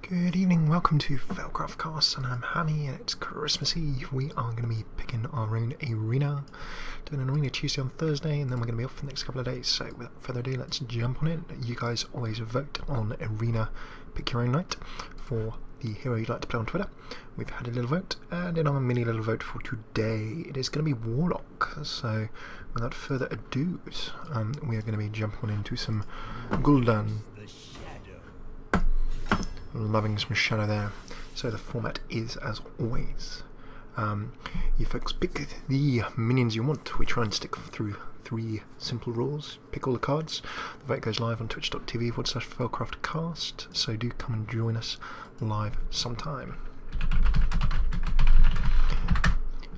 Good evening, welcome to FailCraft Casts, and I'm Hammy, and it's Christmas Eve. We are going to be picking our own arena, doing an arena Tuesday on Thursday, and then we're going to be off for the next couple of days. So without further ado, let's jump on it. You guys always vote on arena, pick your own night for the hero you'd like to play on Twitter. We've had a little vote, and in our mini little vote for today, it is going to be Warlock. So without further ado, we are going to be jumping into some Gul'dan. Loving some shadow there. So the format is as always. You folks pick the minions you want. We try and stick through 3 simple rules. Pick all the cards. The vote goes live on twitch.tv/FailCraft so do come and join us live sometime.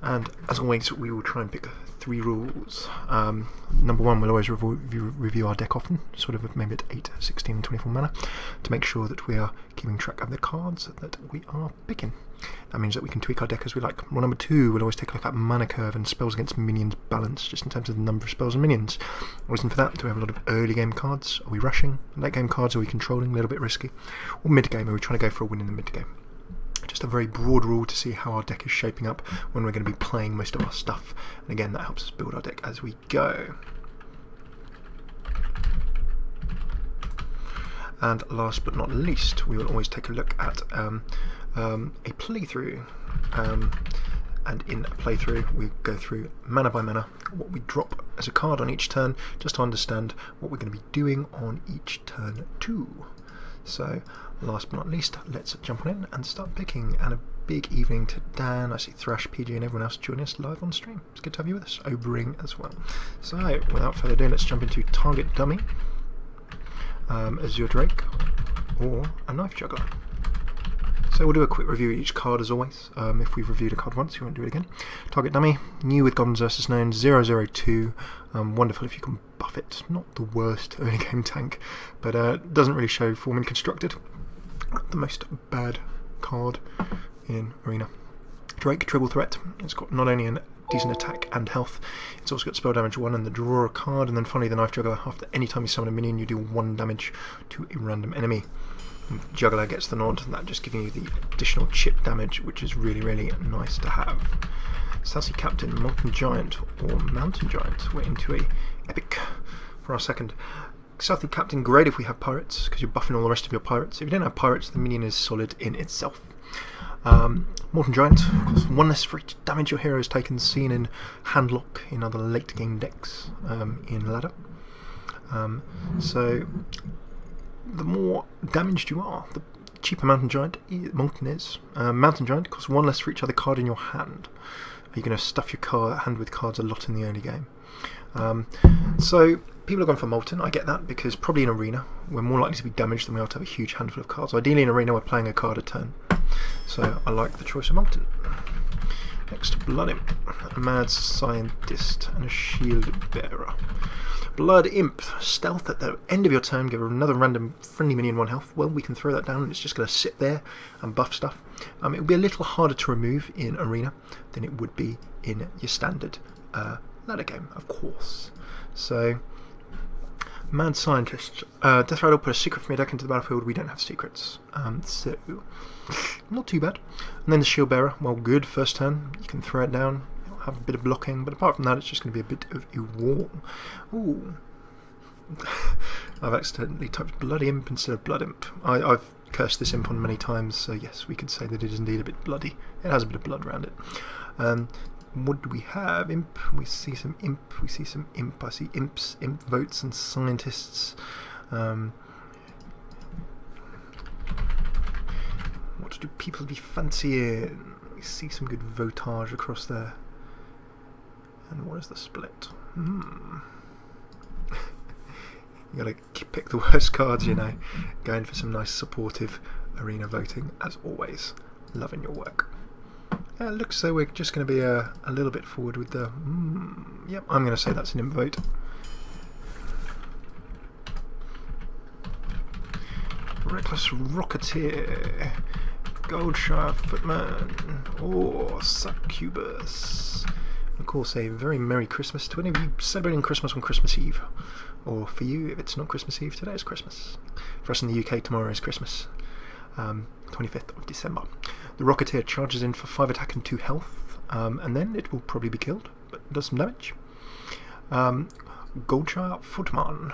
And as always, we will try and pick 3 rules. Number 1, we'll always review our deck often, sort of maybe at 8, 16 and 24 mana, to make sure that we are keeping track of the cards that we are picking. That means that we can tweak our deck as we like. Rule number 2, we'll always take a look at mana curve and spells against minions balance, just in terms of the number of spells and minions. Reason for that, do we have a lot of early game cards? Are we rushing? Late game cards, are we controlling? A little bit risky. Or mid game, are we trying to go for a win in the mid game? Just a very broad rule to see how our deck is shaping up when we're going to be playing most of our stuff, and again that helps us build our deck as we go. And last but not least, we will always take a look at a playthrough, and in a playthrough we go through mana by mana what we drop as a card on each turn, just to understand what we're going to be doing on each turn too. So last but not least, let's jump on in and start picking. And a big evening to Dan, I see Thrash, PG and everyone else joining us live on stream. It's good to have you with us, Obering as well. So without further ado, let's jump into Target Dummy, Azure Drake, or a Knife Juggler. So we'll do a quick review of each card as always. If we've reviewed a card once, we won't do it again. Target Dummy, new with Goblins vs Known, 002. Wonderful if you can buff it. Not the worst early game tank, but doesn't really show form in constructed. The most bad card in Arena. Drake, triple threat. It's got not only a decent attack and health, it's also got spell damage 1 and the draw a card, and then finally the Knife Juggler. After any time you summon a minion, you do 1 damage to a random enemy. Juggler gets the nod, and that just giving you the additional chip damage, which is really, really nice to have. Sassy Captain, Molten Giant, or Mountain Giant. We're into a epic for our second. Sassy Captain, great if we have pirates, because you're buffing all the rest of your pirates. If you don't have pirates, the minion is solid in itself. Molten Giant, of course, 1 less for each damage your hero has taken, seen in Handlock in other late game decks in Ladder. So the more damaged you are, the cheaper Mountain Giant Molten is. Mountain Giant costs 1 less for each other card in your hand. You're going to stuff your hand with cards a lot in the early game. So people are going for Molten. I get that, because probably in Arena we're more likely to be damaged than we are to have a huge handful of cards. Ideally in Arena we're playing a card a turn. So I like the choice of Molten. Next, Blood Imp, a Mad Scientist and a Shield Bearer. Blood Imp, stealth at the end of your turn, give another random friendly minion 1 health. Well, we can throw that down and it's just going to sit there and buff stuff. It will be a little harder to remove in Arena than it would be in your standard ladder game, of course. So, Mad Scientist. Death Rattle, put a secret from your deck into the battlefield. We don't have secrets. So, not too bad. And then the Shield Bearer, well, good. First turn, you can throw it down. Have a bit of blocking, but apart from that, it's just going to be a bit of a wall. Ooh. I've accidentally typed Bloody Imp instead of Blood Imp. I've cursed this imp on many times, so yes, we could say that it is indeed a bit bloody. It has a bit of blood around it. What do we have? Imp. We see some imp. We see some imp. I see imps, imp votes, and scientists. What do people be fancying? We see some good votage across there. And what is the split? You gotta pick the worst cards, you know. Going for some nice supportive arena voting, as always. Loving your work. It looks as though we're just going to be a little bit forward with the... Yep, I'm going to say that's an imp vote. Reckless Rocketeer, Goldshire Footman, or Succubus. Of course, a very Merry Christmas to any of you celebrating Christmas on Christmas Eve. Or for you, if it's not Christmas Eve, today is Christmas. For us in the UK, tomorrow is Christmas. 25th of December. The Rocketeer charges in for 5 attack and 2 health, and then it will probably be killed, but does some damage. Goldshire Footman.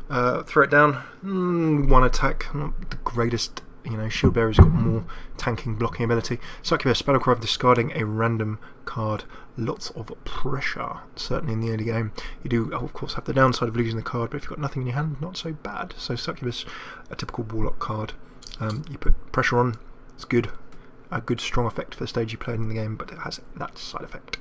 Throw it down, 1 attack, not the greatest. You know, Shield Bearer's got more tanking, blocking ability. Succubus, Battlecry of discarding a random card. Lots of pressure, certainly in the early game. You do, of course, have the downside of losing the card, but if you've got nothing in your hand, not so bad. So Succubus, a typical Warlock card. You put pressure on, it's good. A good strong effect for the stage you played in the game, but it has that side effect.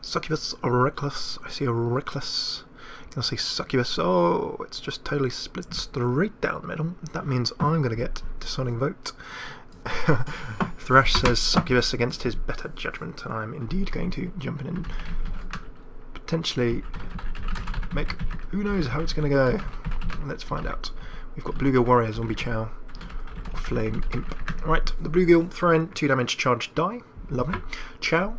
Succubus, Reckless. I see a Reckless. Can I say Succubus? Oh, it's just totally splits straight down the middle. That means I'm going to get deciding vote. Thrash says Succubus against his better judgment, and I'm indeed going to jump in and potentially make... Who knows how it's going to go? Let's find out. We've got Bluegill Warrior, Zombie Chow, or Flame Imp. Right, the Bluegill, throw in 2 damage charge die. Lovely. Chow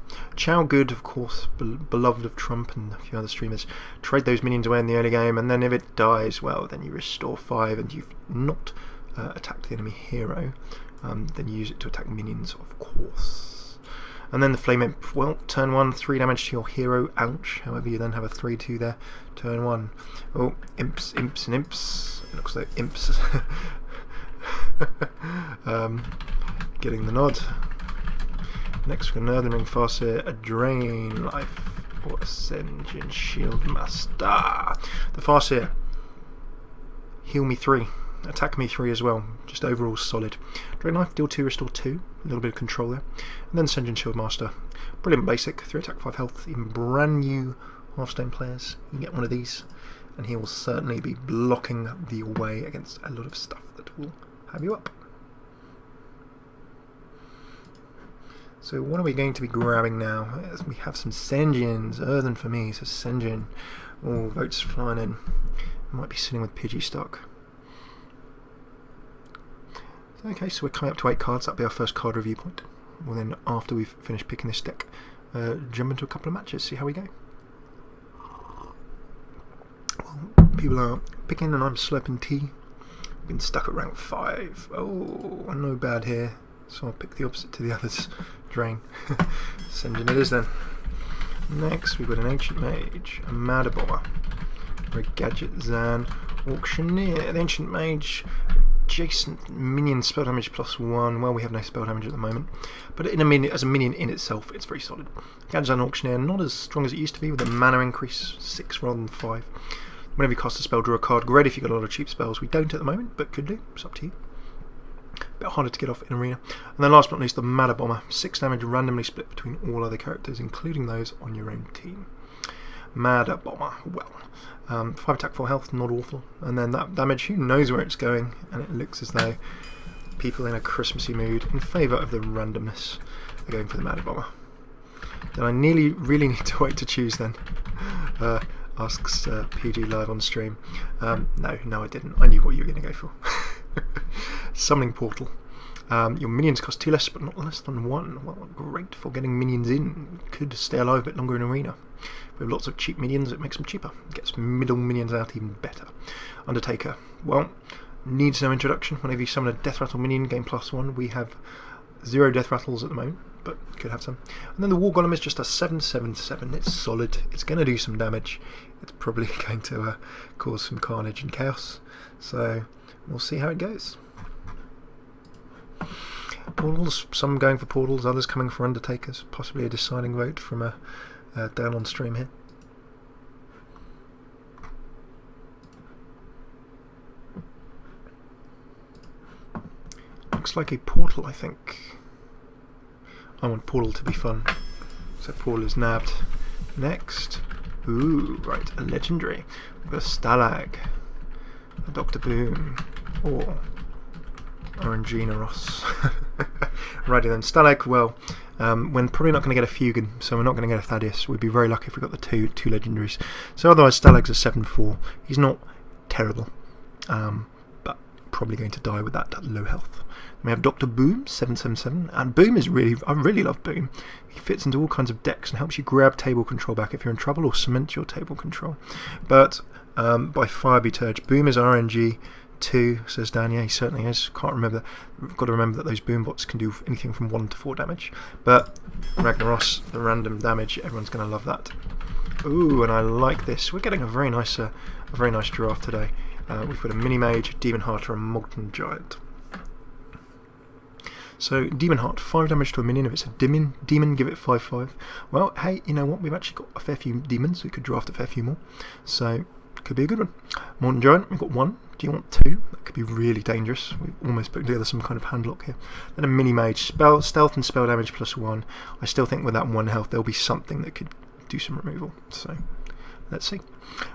good, of course, beloved of Trump and a few other streamers. Trade those minions away in the early game, and then if it dies, well, then you restore 5, and you've not attacked the enemy hero. Then you use it to attack minions, of course. And then the Flame Imp, well, turn 1, 3 damage to your hero, ouch. However, you then have a 3/2 there, turn 1. Oh, imps, and imps. It looks like imps. Getting the nod. Next, we're going to Earthen Ring Farseer, a Drain Life, or Ascension Shield Master. The Farseer, heal me 3, attack me 3 as well, just overall solid. Drain Life, deal 2, restore 2, a little bit of control there. And then Ascension Shield Master, brilliant basic, 3 attack, 5 health, even brand new Hearthstone players, you can get one of these, and he will certainly be blocking the way against a lot of stuff that will have you up. So what are we going to be grabbing now? Yes, we have some Senjins, Earthen for me, so Senjin. Oh, votes flying in. Might be sitting with Pidgey stock. Okay, so we're coming up to 8 cards, that'll be our first card review point. Well then, after we've finished picking this deck, jump into a couple of matches, see how we go. Well, people are picking and I'm slurping tea. Been stuck at rank 5. Oh, no bad here. So I'll pick the opposite to the others. Drain. Senjin it is then. Next we've got an Ancient Mage, a Mad Bomber, a Gadget Zan, Auctioneer, the Ancient Mage, adjacent minion spell damage +1. Well, we have no spell damage at the moment, but in a minion, as a minion in itself, it's very solid. Gadget Zan Auctioneer, not as strong as it used to be, with a mana increase 6 rather than 5. Whenever you cast a spell, draw a card. Great if you've got a lot of cheap spells. We don't at the moment, but could do. It's up to you. Bit harder to get off in arena. And then last but not least, the Mad Bomber. 6 damage randomly split between all other characters, including those on your own team. Mad Bomber. Well, 5 attack, 4 health, not awful. And then that damage, who knows where it's going? And it looks as though people in a Christmassy mood, in favour of the randomness, are going for the Mad Bomber. Then I really need to wait to choose then. Asks PG live on stream. No, I didn't. I knew what you were going to go for. Summoning Portal. Your minions cost 2 less, but not less than 1. Well, great for getting minions in. Could stay alive a bit longer in arena. We have lots of cheap minions, it makes them cheaper. Gets middle minions out even better. Undertaker. Well, needs no introduction. Whenever you summon a Death Rattle minion, gain +1. We have 0 Death Rattles at the moment, but could have some. And then the War Golem is just a 7/7/7. It's solid. It's going to do some damage. It's probably going to cause some carnage and chaos. So we'll see how it goes. Portals, some going for portals, others coming for Undertakers. Possibly a deciding vote from a down on stream here. Looks like a portal, I think. I want portal to be fun. So portal is nabbed. Next. Ooh, right, a legendary. We've got a Stalag, a Dr. Boom, or Orangina Ross. Righty then, Stalag, well, we're probably not going to get a Fugan, so we're not going to get a Thaddeus. We'd be very lucky if we got the two legendaries. So otherwise, Stalag's a 7/4. He's not terrible, but probably going to die with that low health. We have Dr. Boom, 7/7/7, and Boom is I really love Boom. He fits into all kinds of decks and helps you grab table control back if you're in trouble, or cement your table control. But by far beat Urge. Boom is RNG, 2, says Dan. Yeah, he certainly is. Can't remember. We've got to remember that those boombots can do anything from 1 to 4 damage. But Ragnaros, the random damage, everyone's going to love that. Ooh, and I like this. We're getting a very nice draft today. We've got a Mini Mage, a Demon Heart, or a Molten Giant. So, Demon Heart, 5 damage to a minion. If it's a demon, give it 5/5. Well, hey, you know what? We've actually got a fair few demons. We could draft a fair few more. So, could be a good one. Molten Giant, we've got 1. Do you want 2? That could be really dangerous. We've almost put together some kind of handlock here. Then a Mini Mage, stealth and spell damage +1. I still think with that 1 health, there'll be something that could do some removal. So, let's see.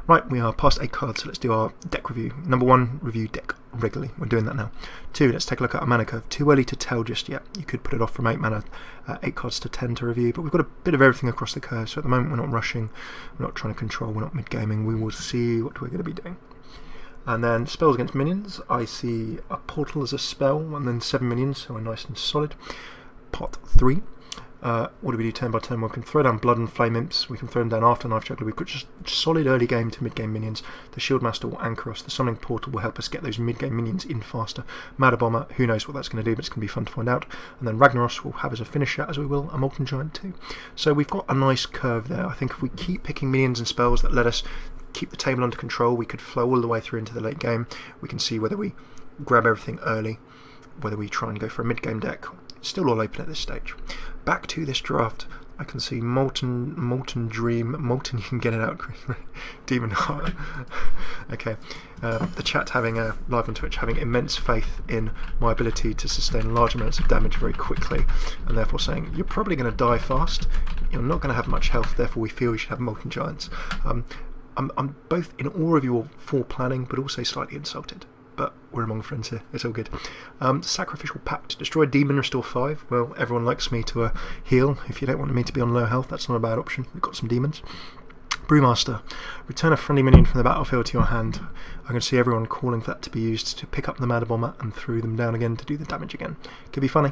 Right, we are past 8 cards, so let's do our deck review. Number 1, review deck regularly. We're doing that now. 2, let's take a look at our mana curve. Too early to tell just yet. You could put it off from 8 mana, 8 cards to 10 to review, but we've got a bit of everything across the curve, so at the moment we're not rushing, we're not trying to control, we're not mid-gaming. We will see what we're going to be doing. And then spells against minions. I see a portal as a spell, and then 7 minions, so we're nice and solid. Pot 3. What do we do turn by turn? We can throw down Blood and Flame Imps, we can throw them down after Knife Juggler. We've got just solid early game to mid game minions. The Shield Master will anchor us, the Summoning Portal will help us get those mid game minions in faster. Matter Bomber, who knows what that's going to do, but it's going to be fun to find out. And then Ragnaros will have as a finisher, as we will a Molten Giant too. So we've got a nice curve there. I think if we keep picking minions and spells that let us keep the table under control, we could flow all the way through into the late game. We can see whether we grab everything early, whether we try and go for a mid game deck. It's still all open at this stage. Back to this draft, I can see Molten Dream, Molten, you can get it out, Demon Heart. Okay, the chat having live on Twitch, having immense faith in my ability to sustain large amounts of damage very quickly, and therefore saying, you're probably going to die fast, you're not going to have much health, therefore we feel you should have Molten Giants. I'm both in awe of your foreplanning, but also slightly insulted. But we're among friends here, it's all good. Sacrificial Pact, destroy a demon, restore 5. Well, everyone likes me to heal. If you don't want me to be on low health, that's not a bad option. We've got some demons. Brewmaster, return a friendly minion from the battlefield to your hand. I can see everyone calling for that to be used to pick up the Matter Bomber and throw them down again to do the damage again. Could be funny.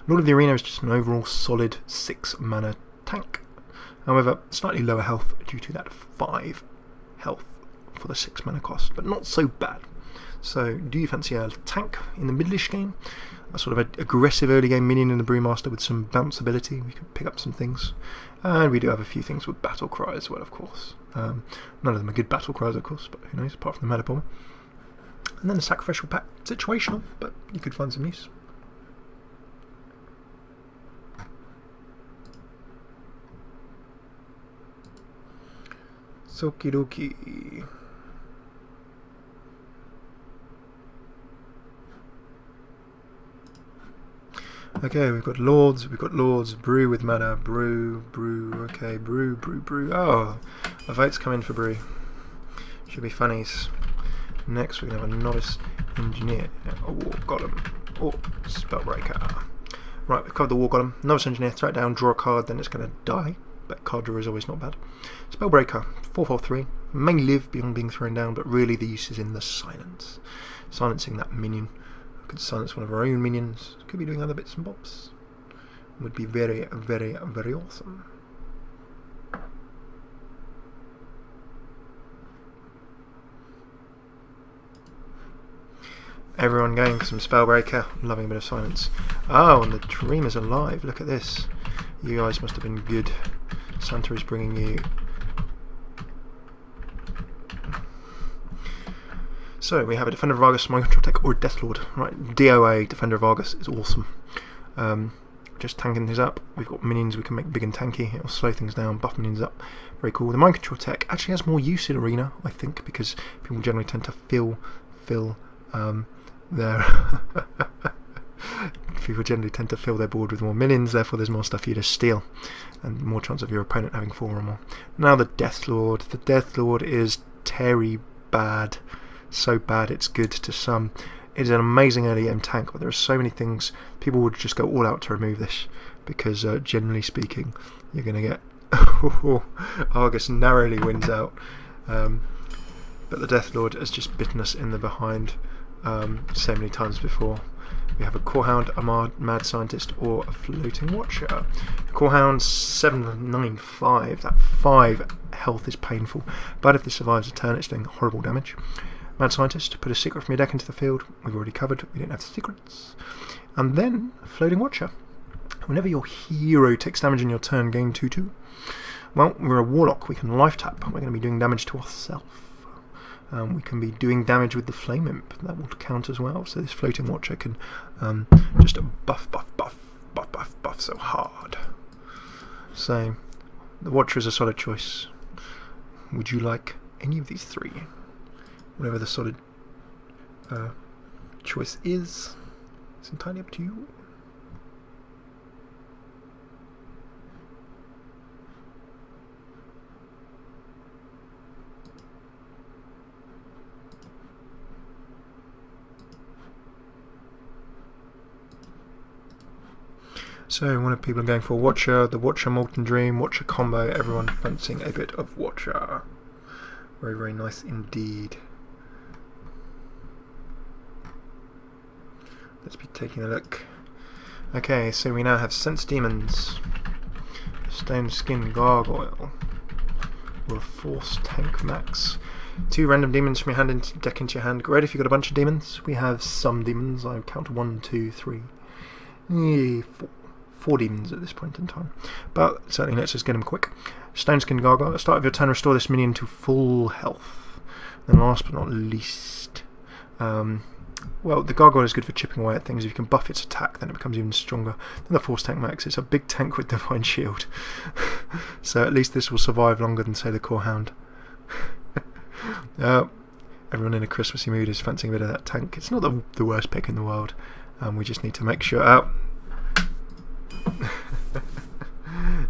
Lord of the Arena is just an overall solid 6 mana tank. However, slightly lower health due to that 5 health for the 6 mana cost, but not so bad. So, do you fancy a tank in the middle-ish game? A sort of an aggressive early game minion in the Brewmaster with some bounce ability. We could pick up some things. And we do have a few things with battle cry as well, of course. None of them are good battle cries, of course, but who knows, apart from the Matter Bomber. And then the Sacrificial Pact, situational, but you could find some use. Okie dokie. Okay, we've got lords, brew with mana, brew, okay, brew. Oh, a vote's come in for brew. Should be funnies. Next we're going to have a novice engineer. Oh, war golem. Oh, spellbreaker. Right, we've covered the war golem. Novice engineer, throw it down, draw a card, then it's going to die. But card draw is always not bad. Spellbreaker, 4/4/3. May live beyond being thrown down, but really the use is in the silence. Silencing that minion. Could silence one of our own minions, could be doing other bits and bobs. Would be very, very, very awesome. Everyone going for some Spellbreaker, loving a bit of silence. Oh, and the dream is alive, look at this. You guys must have been good. Santa is bringing you... So, we have a Defender of Argus, Mind Control Tech, or a Deathlord. Right, DOA, Defender of Argus, is awesome. Just tanking things up. We've got minions we can make big and tanky. It'll slow things down, buff minions up. Very cool. The Mind Control Tech actually has more use in Arena, I think, because people generally tend to fill their... people generally tend to fill their board with more minions, therefore there's more stuff for you to steal, and more chance of your opponent having 4 or more. Now the Deathlord. The Deathlord is terry bad. So bad it's good to some. It is an amazing early game tank, but there are so many things. People would just go all out to remove this, because generally speaking, you're going to get Argus narrowly wins out. But the Deathlord has just bitten us in the behind so many times before. We have a Corehound, a Mad Scientist, or a Floating Watcher. Corehound 795. That 5 health is painful, but if this survives a turn, it's doing horrible damage. Mad Scientist, put a secret from your deck into the field. We've already covered, we didn't have the secrets. And then Floating Watcher. Whenever your hero takes damage in your turn, gain 2/2. Well, we're a Warlock, we can life tap. We're going to be doing damage to ourselves. We can be doing damage with the Flame Imp. That will count as well. So this Floating Watcher can just buff so hard. So the Watcher is a solid choice. Would you like any of these three? Whatever the solid choice is, it's entirely up to you. So one of people are going for Watcher, the Watcher Molten Dream, Watcher combo, everyone fancying a bit of Watcher. Very, very nice indeed. Let's be taking a look. Okay, so we now have Sense Demons, Stone Skin Gargoyle, or a Force Tank Max. 2 random demons from your hand into deck into your hand. Great if you've got a bunch of demons. We have some demons. I count 1, 2, 3, 4 demons at this point in time, but certainly let's just get them quick. Stone Skin Gargoyle. At the start of your turn, restore this minion to full health. And last but not least, well, the Gargoyle is good for chipping away at things. If you can buff its attack, then it becomes even stronger than the Force Tank Max. It's a big tank with Divine Shield. So at least this will survive longer than, say, the Core Hound. Everyone in a Christmassy mood is fancying a bit of that tank. It's not the worst pick in the world. We just need to make sure...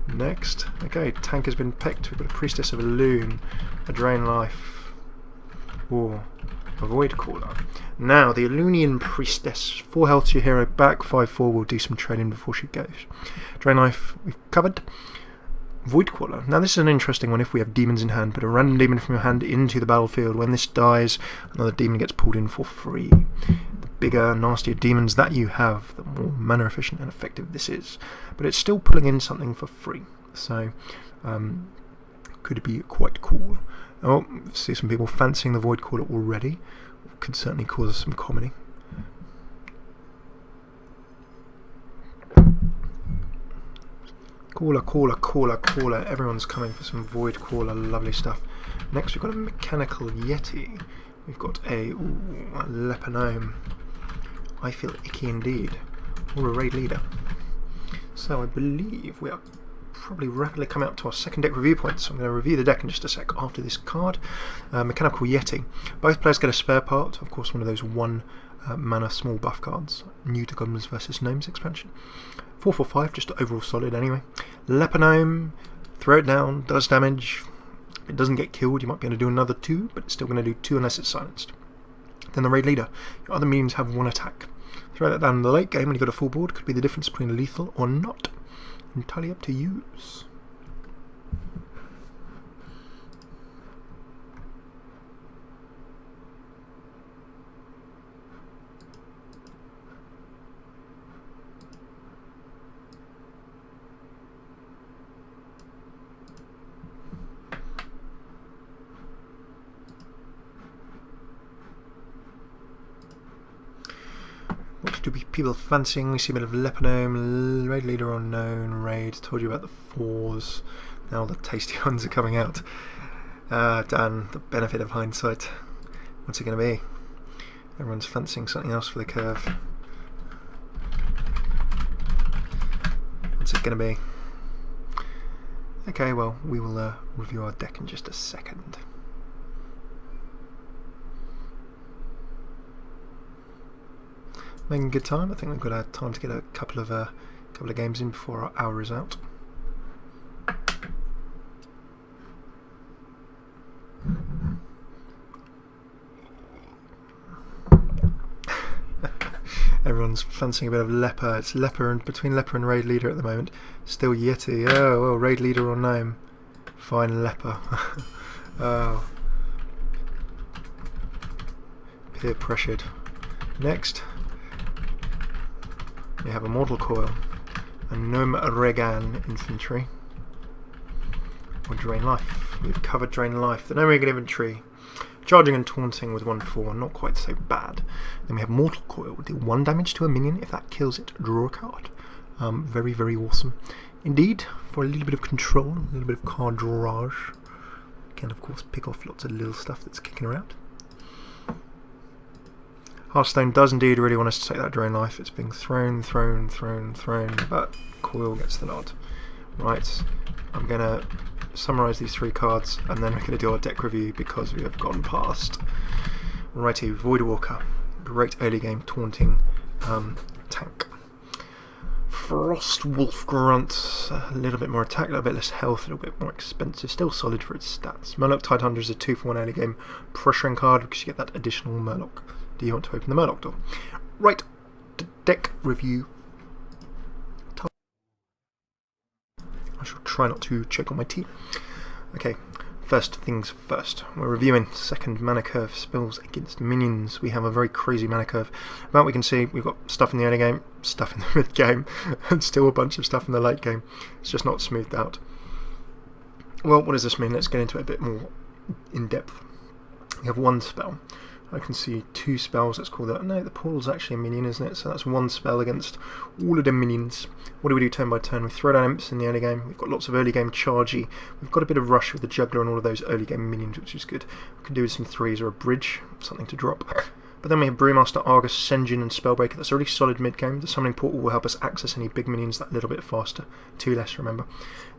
Next. Okay, tank has been picked. We've got a Priestess of Elune, a Drain Life, or a Void Caller. Now, the Elunian Priestess. 4 health to your hero back, 5/4 will do some trading before she goes. Drain Life, we've covered. Void Caller. Now this is an interesting one if we have demons in hand. Put a random demon from your hand into the battlefield. When this dies, another demon gets pulled in for free. The bigger, nastier demons that you have, the more mana efficient and effective this is. But it's still pulling in something for free. So, could be quite cool. Oh, see some people fancying the Void Caller already. Could certainly cause us some comedy. Caller. Everyone's coming for some Void Caller. Lovely stuff. Next we've got a Mechanical Yeti. We've got a Leper Gnome. I feel icky indeed. Or a Raid Leader. So I believe we are probably rapidly coming up to our second deck review point. So I'm going to review the deck in just a sec after this card. Mechanical Yeti. Both players get a spare part. Of course, one of those 1 mana small buff cards. New to Goblins vs Gnomes expansion. 4/5, just overall solid anyway. Leper Gnome, throw it down, does damage. If it doesn't get killed, you might be able to do another 2, but it's still going to do 2 unless it's silenced. Then the Raid Leader. Your other minions have 1 attack. Throw that down in the late game when you've got a full board. Could be the difference between lethal or not. Entirely up to use. What do people fancying? We see a bit of Leper Gnome, Raid Leader unknown, Raid. Told you about the 4s. Now the tasty ones are coming out. Dan, the benefit of hindsight. What's it going to be? Everyone's fancying something else for the curve. What's it going to be? Okay, well, we will review our deck in just a second. Making good time. I think we've got time to get a couple of games in before our hour is out. Everyone's fancying a bit of Leper. It's Leper and between Leper and Raid Leader at the moment. Still Yeti. Oh well, Raid Leader or Gnome. Fine Leper. Oh. Peer pressured. Next. We have a Mortal Coil, a Gnome Regan Infantry, or Drain Life. We've covered Drain Life. The Gnome Regan Infantry, Charging and taunting with 1/4, not quite so bad. Then we have Mortal Coil, deal 1 damage to a minion. If that kills it, draw a card. Very, very awesome indeed, for a little bit of control, a little bit of card drawage. Can of course pick off lots of little stuff that's kicking around. Hearthstone does indeed really want us to take that Drain Life. It's being thrown, but Coil gets the nod. Right, I'm going to summarise these 3 cards and then we're going to do our deck review because we have gone past. Righty, Voidwalker, great early game taunting tank. Frost Wolf Grunt, a little bit more attack, a little bit less health, a little bit more expensive, still solid for its stats. Murloc Tidehunter is a 2/1 early game pressuring card because you get that additional Murloc. Do you want to open the Murloc door? Right, deck review. I shall try not to choke on my tea. Okay, first things first. We're reviewing second mana curve spells against minions. We have a very crazy mana curve. About we can see, we've got stuff in the early game, stuff in the mid game, and still a bunch of stuff in the late game. It's just not smoothed out. Well, what does this mean? Let's get into it a bit more in depth. We have 1 spell. I can see 2 spells. Let's call that. No, the portal's actually a minion, isn't it? So that's 1 spell against all of the minions. What do we do turn by turn? We throw down imps in the early game. We've got lots of early game chargey. We've got a bit of rush with the juggler and all of those early game minions, which is good. We can do with some 3s or a bridge, something to drop. But then we have Brewmaster, Argus, Sen'jin and Spellbreaker. That's a really solid mid game. The Summoning Portal will help us access any big minions that little bit faster. 2 less, remember.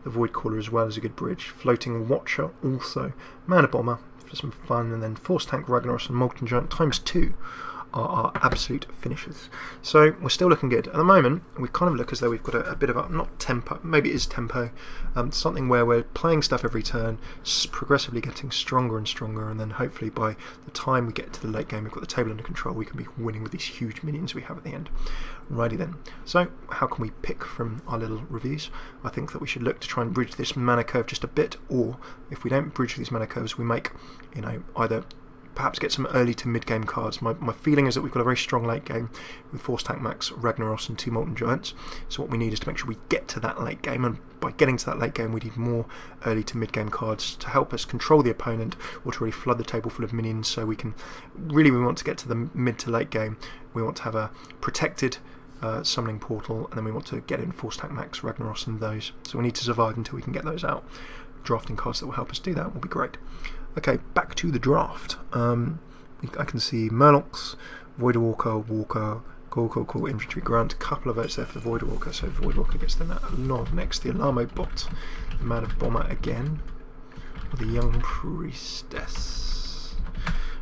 The Void Caller as well is a good bridge. Floating Watcher also. Mana Bomber for some fun, and then Force Tank, Ragnaros and Molten Giant ×2 are our absolute finishers. So we're still looking good. At the moment, we kind of look as though we've got a bit of a, not tempo, maybe it is tempo, something where we're playing stuff every turn, progressively getting stronger and stronger, and then hopefully by the time we get to the late game, we've got the table under control, we can be winning with these huge minions we have at the end. Righty then. So how can we pick from our little reviews? I think that we should look to try and bridge this mana curve just a bit, or if we don't bridge these mana curves, we make, you know, either perhaps get some early to mid game cards. My feeling is that we've got a very strong late game with Force Tank Max, Ragnaros and 2 Molten Giants. So what we need is to make sure we get to that late game, and by getting to that late game we need more early to mid game cards to help us control the opponent or to really flood the table full of minions, so we can really, we want to get to the mid to late game. We want to have a protected Summoning Portal, and then we want to get in Force Tank Max, Ragnaros and those. So we need to survive until we can get those out. Drafting cards that will help us do that will be great. Okay, back to the draft. I can see Murlocs, Voidwalker, Walker, Cool, Infantry Grunt, a couple of votes there for the Voidwalker, so Voidwalker gets the nod. Next, the Alamo Bot, the Mana Bomber again, or the Young Priestess.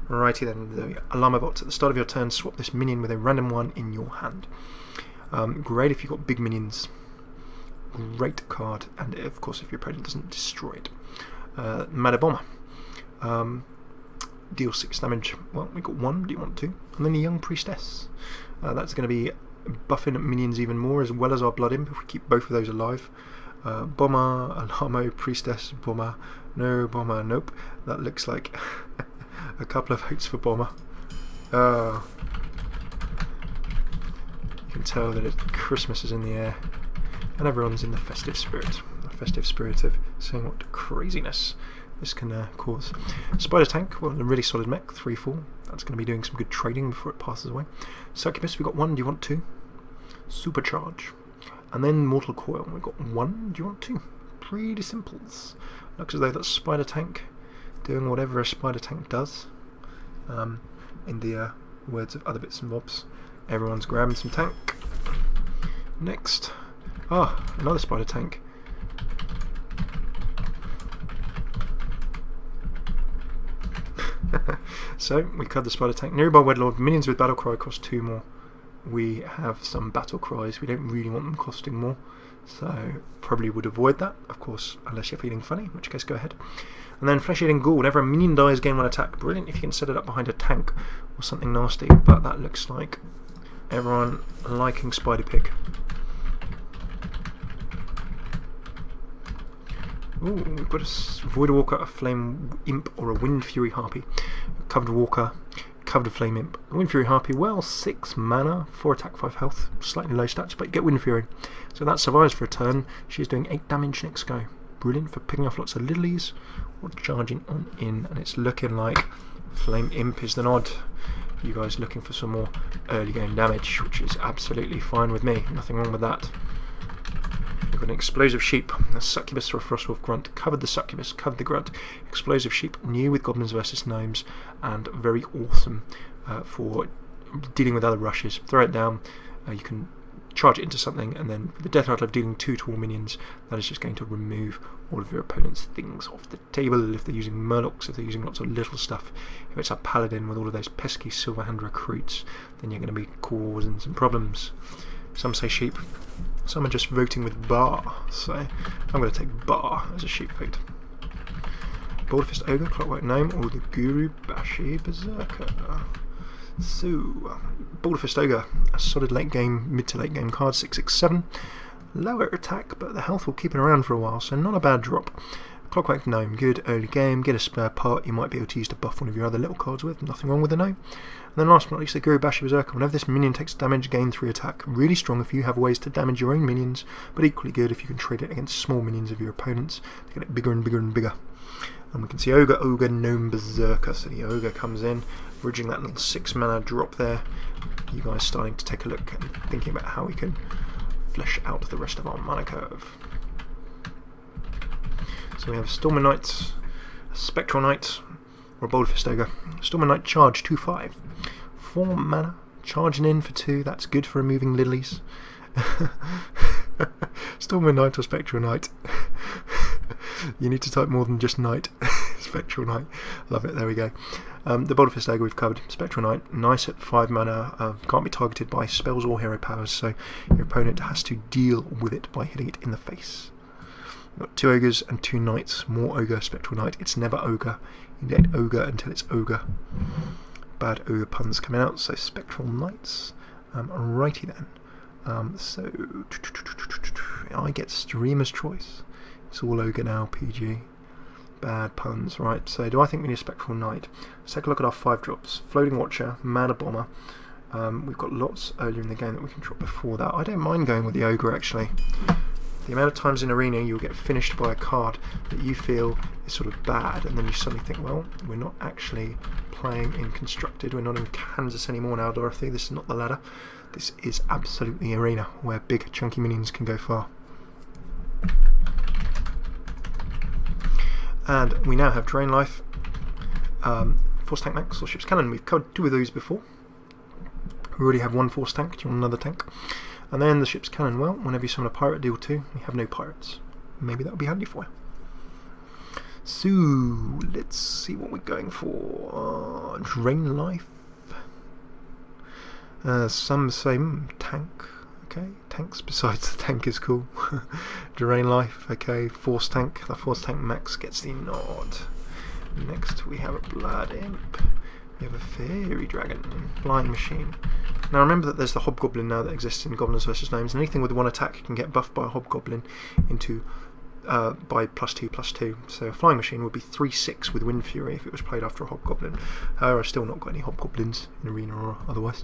Righty then, the Alamo Bot, at the start of your turn, swap this minion with a random one in your hand. Great if you've got big minions. Great card, and of course if your opponent doesn't destroy it. Mana Bomber. Deal 6 damage. Well, we got 1. Do you want 2? And then the Young Priestess. That's going to be buffing minions even more, as well as our Blood Imp if we keep both of those alive. Bomber, Alamo, Priestess, Bomber. No Bomber, nope. That looks like a couple of votes for Bomber. You can tell that Christmas is in the air, and everyone's in the festive spirit. The festive spirit of saying what craziness this can cause. Spider Tank, well, a really solid mech, 3/4. That's going to be doing some good trading before it passes away. Succubus, we've got 1. Do you want 2? Supercharge. And then Mortal Coil, we've got 1. Do you want 2? Pretty simples. Looks as though that Spider Tank doing whatever a Spider Tank does. In the words of other bits and bobs. Everyone's grabbing some tank. Next. Another Spider Tank. So we cut the Spider Tank. Nearby Wedlord, minions with Battle Cry cost 2 more. We have some Battle Cries, we don't really want them costing more, so probably would avoid that, of course, unless you're feeling funny, in which case go ahead. And then Flesh Eating Ghoul, whenever a minion dies, gain 1 attack. Brilliant if you can set it up behind a tank or something nasty, but that looks like everyone liking Spider Pig. Ooh, we've got a Voidwalker, a Flame Imp, or a Wind Fury Harpy. Covered Walker, covered Flame Imp. Wind Fury Harpy, well, 6 mana, 4 attack, 5 health. Slightly low stats, but you get Wind Fury. So that survives for a turn. She's doing 8 damage next go. Brilliant for picking off lots of lilies or charging on in. And it's looking like Flame Imp is the nod. You guys looking for some more early game damage, which is absolutely fine with me. Nothing wrong with that. We've got an Explosive Sheep, a Succubus or a Frostwolf Grunt. Covered the Succubus, covered the Grunt. Explosive Sheep, new with Goblins versus Gnomes, and very awesome for dealing with other rushes. Throw it down, you can charge it into something, and then with the death rattle of dealing 2 to all minions, that is just going to remove all of your opponent's things off the table. If they're using Murlocs, if they're using lots of little stuff, if it's a Paladin with all of those pesky Silverhand recruits, then you're going to be causing some problems. Some say sheep, some are just voting with bar, so I'm going to take bar as a sheep vote. Boulderfist Ogre, Clockwork Gnome, or the Guru Bashi Berserker. So, Boulderfist Ogre, a solid late game, mid to late game card, 6/6/7. Lower attack, but the health will keep it around for a while, so not a bad drop. Clockwork Gnome, good early game, get a spare part you might be able to use to buff one of your other little cards with, nothing wrong with the gnome. And then last but not least, the Guru Bashi Berserker. Whenever this minion takes damage, gain 3 attack. Really strong if you have ways to damage your own minions, but equally good if you can trade it against small minions of your opponents to get it bigger and bigger and bigger. And we can see Ogre, Ogre, Gnome, Berserker. So the Ogre comes in, bridging that little 6 mana drop there. You guys starting to take a look and thinking about how we can flesh out the rest of our mana curve. So we have Stormer Knight, a Spectral Knight, or a Boulderfist Ogre. Stormer Knight charge 2/5. 4 mana, charging in for 2, that's good for removing lilies. Stormer Knight or Spectral Knight. You need to type more than just Knight. Spectral Knight. Love it, there we go. The Boulderfist Ogre we've covered. Spectral Knight, nice at 5 mana, can't be targeted by spells or hero powers, so your opponent has to deal with it by hitting it in the face. We've got 2 Ogres and 2 Knights, more Ogre, Spectral Knight. It's never Ogre. You get Ogre until it's Ogre. Bad Ogre puns coming out, so Spectral Knights. Righty then. So I get Streamer's Choice. It's all Ogre now, PG. Bad puns, right? So do I think we need a Spectral Knight? Let's take a look at our 5 drops. Floating Watcher, Mana Bomber. We've got lots earlier in the game that we can drop before that. I don't mind going with the Ogre actually. The amount of times in Arena you'll get finished by a card that you feel is sort of bad, and then you suddenly think, well, we're not actually playing in Constructed, we're not in Kansas anymore now, Dorothy, this is not the ladder. This is absolutely Arena, where big chunky minions can go far. And we now have Drain Life, Force Tank Max or Ship's Cannon. We've covered 2 of those before. We already have 1 Force Tank, do you want another tank? And then the Ship's Cannon, well, whenever you summon a pirate, deal 2, we have no pirates. Maybe that would be handy for you. So, let's see what we're going for. Drain Life. Some say tank. Okay, tanks besides the tank is cool. Drain Life, okay, Force Tank. The Force Tank Max gets the nod. Next we have a Blood Imp. We have a Fairy Dragon, Flying Machine. Now remember that there's the Hobgoblin now that exists in Goblins vs Gnomes, and anything with 1 attack can get buffed by a Hobgoblin into by +2/+2. So a Flying Machine would be 3/6 with Wind Fury if it was played after a Hobgoblin. I've still not got any Hobgoblins in Arena or otherwise.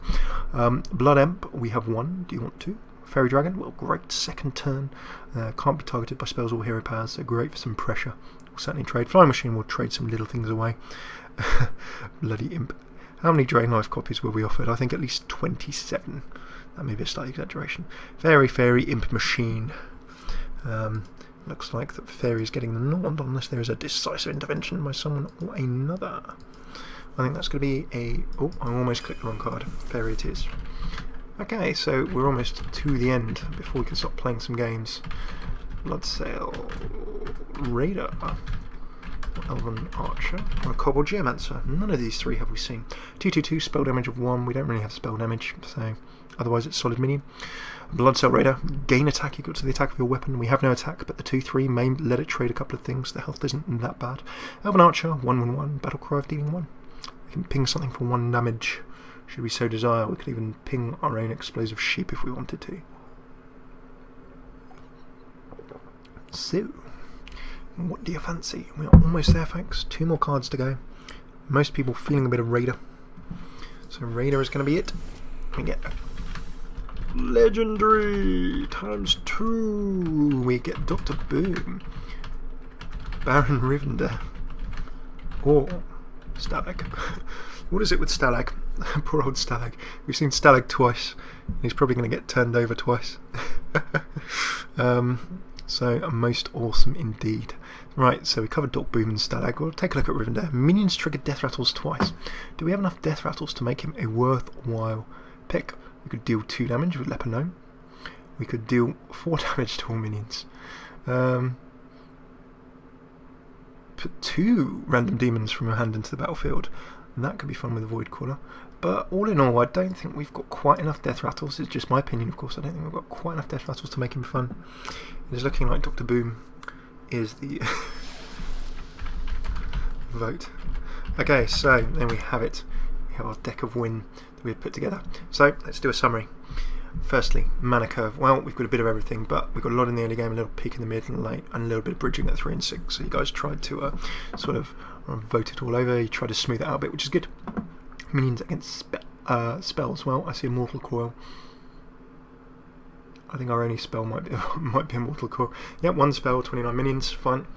Blood Imp, we have 1. Do you want 2? Fairy Dragon, well, great second turn. Can't be targeted by spells or hero powers, so great for some pressure. We'll certainly trade. Flying Machine will trade some little things away. Bloody Imp. How many Drain Life copies were we offered? I think at least 27. That may be a slight exaggeration. Fairy Imp Machine. Looks like that Fairy is getting the nod unless there is a decisive intervention by someone or another. I think that's going to be a... Oh, I almost clicked the wrong card. Fairy it is. Okay, so we're almost to the end before we can stop playing some games. Bloodsail, Raider, Elven Archer, or a Kobold Geomancer. None of these 3 have we seen. 2/2/2, spell damage of 1. We don't really have spell damage, so otherwise it's solid minion. Bloodsail Raider, gain attack equal to the attack of your weapon. We have no attack, but the 2/3 may let it trade a couple of things. The health isn't that bad. Elven Archer, 1/1/1, Battle Cry of dealing 1. We can ping something for 1 damage, should we so desire. We could even ping our own Explosive Sheep if we wanted to. So, what do you fancy? We are almost there, folks. 2 more cards to go. Most people feeling a bit of Raider. So Raider is going to be it. We get Legendary ×2. We get Dr. Boom, Baron Rivendell, or Stalag. What is it with Stalag? Poor old Stalag. We've seen Stalag twice. And he's probably going to get turned over twice. So most awesome indeed. Right, so we covered Dork Boom and Stalag. We'll take a look at Rivendare. Minions trigger death rattles twice. Do we have enough death rattles to make him a worthwhile pick? We could deal 2 damage with Leper Gnome. We could deal 4 damage to all minions. Put 2 random demons from your hand into the battlefield. And that could be fun with a Void Caller. But all in all, I don't think we've got quite enough death rattles. It's just my opinion, of course. I don't think we've got quite enough death rattles to make him fun. It is looking like Dr. Boom is the vote. Okay, so then we have it. We have our deck of win that we have put together. So let's do a summary. Firstly, mana curve. Well, we've got a bit of everything, but we've got a lot in the early game, a little peak in the mid and late, and a little bit of bridging at 3 and 6. So you guys tried to sort of vote it all over. You tried to smooth it out a bit, which is good. Minions against spells. Well, I see a Mortal Coil. I think our only spell might be a Mortal Coil. Yeah, 1 spell, 29 minions, fine.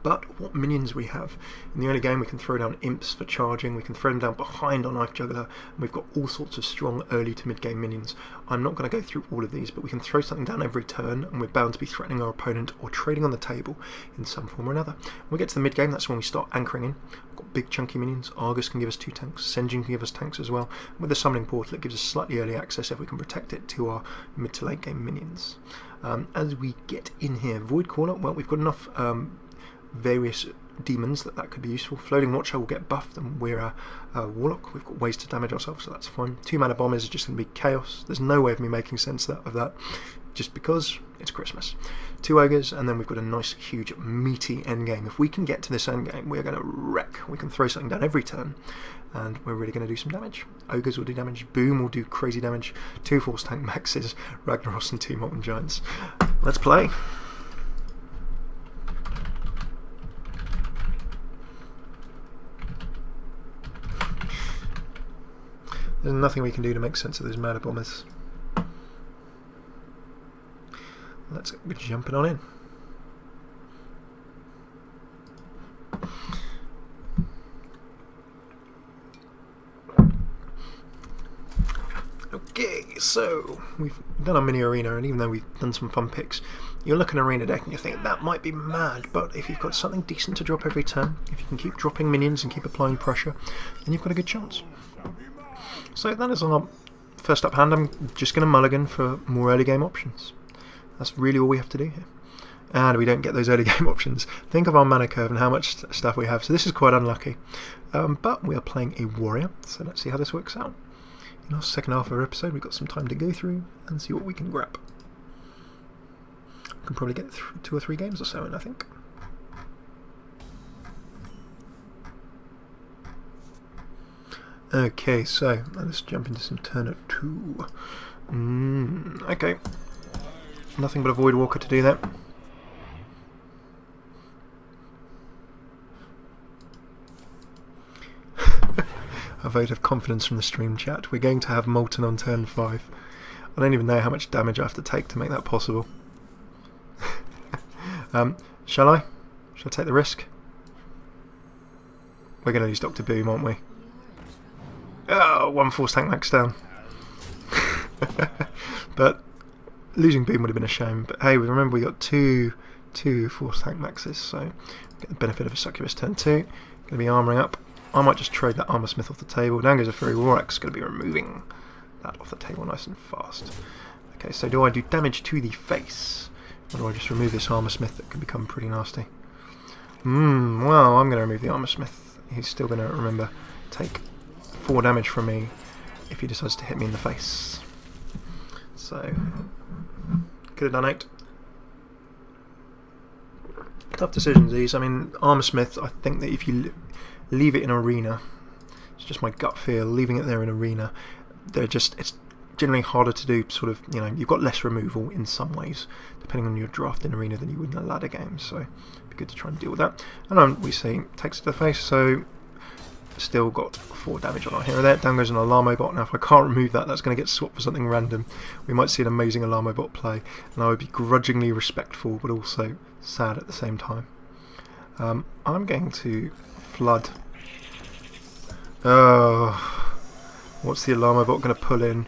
But what minions we have. In the early game we can throw down imps for charging, we can throw them down behind our Knife Juggler, and we've got all sorts of strong early to mid game minions. I'm not going to go through all of these, but we can throw something down every turn, and we're bound to be threatening our opponent or trading on the table in some form or another. When we get to the mid game, that's when we start anchoring in. We've got big chunky minions. Argus can give us 2 tanks, Sen'jin can give us tanks as well. And with the Summoning Portal it gives us slightly early access if we can protect it to our mid to late game minions. As we get in here, Void Caller, well, we've got enough various demons that could be useful. Floating Watcher will get buffed, and we're a Warlock. We've got ways to damage ourselves, so that's fine. 2 mana bombers is just going to be chaos. There's no way of me making sense of that just because it's Christmas. 2 ogres, and then we've got a nice huge meaty endgame. If we can get to this endgame, we're going to wreck. We can throw something down every turn and we're really going to do some damage. Ogres will do damage, Boom will do crazy damage, 2 Force Tank Maxes, Ragnaros and 2 Molten Giants. Let's play. There's nothing we can do to make sense of those murder bombers. Let's get jumping on in. Okay, so we've done a mini arena, and even though we've done some fun picks, you look at an arena deck and you think that might be mad, but if you've got something decent to drop every turn, if you can keep dropping minions and keep applying pressure, then you've got a good chance. So that is our first up hand. I'm just going to mulligan for more early game options. That's really all we have to do here. And we don't get those early game options. Think of our mana curve and how much stuff we have. So this is quite unlucky. But we are playing a warrior, so let's see how this works out. In our second half of our episode, we've got some time to go through and see what we can grab. We can probably get through 2 or 3 games or so in, I think. Okay, so let's jump into some turn 2. Okay. Nothing but a Void Walker to do that. A vote of confidence from the stream chat. We're going to have Molten on turn 5. I don't even know how much damage I have to take to make that possible. Shall I? Shall I take the risk? We're going to lose Dr. Boom, aren't we? Oh, 1 Force Tank Max down. But losing Boom would have been a shame. But hey, remember we got two Force Tank Maxes, so get the benefit of a Succubus turn 2. Going to be armouring up. I might just trade that Armour Smith off the table. Down goes a Fairy Warlock's going to be removing that off the table nice and fast. Okay, so do I do damage to the face? Or do I just remove this Armour Smith that could become pretty nasty? Well, I'm going to remove the Armour Smith. He's still going to, take 4 damage from me if he decides to hit me in the face. So, could have done 8. Tough decisions these. I mean, Armour Smith, I think that if you leave it in arena, it's just my gut feel, leaving it there in arena, it's generally harder to do, sort of, you've got less removal in some ways, depending on your draft in arena than you would in a ladder game, so it'd be good to try and deal with that. And we see, takes it to the face, so still got 4 damage on our hero there. Down goes an Alarmo Bot. Now if I can't remove that, that's going to get swapped for something random. We might see an amazing Alarmo Bot play, and I would be grudgingly respectful, but also sad at the same time. I'm going to flood What's the alarmo bot going to pull in?